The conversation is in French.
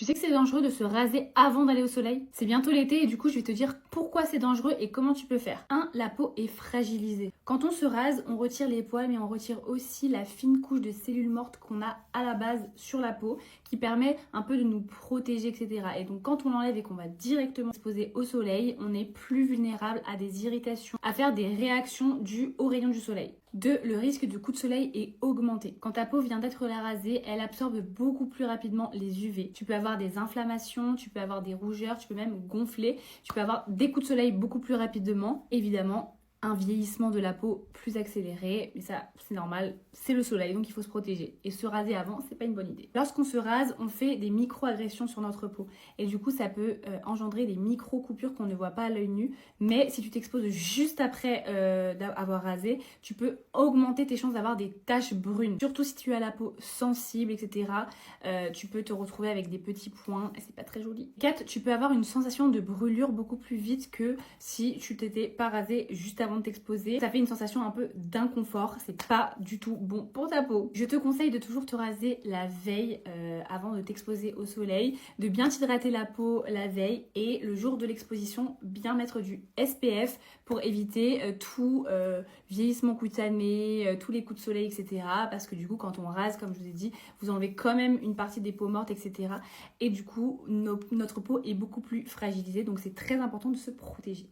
Tu sais que c'est dangereux de se raser avant d'aller au soleil? C'est bientôt l'été et du coup je vais te dire pourquoi c'est dangereux et comment tu peux faire. 1. La peau est fragilisée. Quand on se rase, on retire les poils mais on retire aussi la fine couche de cellules mortes qu'on a à la base sur la peau qui permet un peu de nous protéger, etc. Et donc quand on l'enlève et qu'on va directement se poser au soleil, on est plus vulnérable à des irritations, à faire des réactions dues aux rayons du soleil. 2. Le risque de coup de soleil est augmenté. Quand ta peau vient d'être rasée, elle absorbe beaucoup plus rapidement les UV. Tu peux avoir des inflammations, tu peux avoir des rougeurs, tu peux même gonfler, tu peux avoir des coups de soleil beaucoup plus rapidement. Évidemment, un vieillissement de la peau plus accéléré, mais ça c'est normal, c'est le soleil donc il faut se protéger. Et se raser avant, c'est pas une bonne idée. Lorsqu'on se rase, on fait des micro-agressions sur notre peau et du coup ça peut engendrer des micro-coupures qu'on ne voit pas à l'œil nu, mais si tu t'exposes juste après avoir rasé, tu peux augmenter tes chances d'avoir des taches brunes. Surtout si tu as la peau sensible, etc. Tu peux te retrouver avec des petits points et c'est pas très joli. 4. Tu peux avoir une sensation de brûlure beaucoup plus vite que si tu t'étais pas rasé juste avant de t'exposer. Ça fait une sensation un peu d'inconfort, c'est pas du tout bon pour ta peau. Je te conseille de toujours te raser la veille avant de t'exposer au soleil, de bien t'hydrater la peau la veille et le jour de l'exposition, bien mettre du SPF pour éviter tout vieillissement cutané, tous les coups de soleil, etc. Parce que du coup, quand on rase, comme je vous ai dit, vous enlevez quand même une partie des peaux mortes, etc. Et du coup, notre peau est beaucoup plus fragilisée, donc c'est très important de se protéger.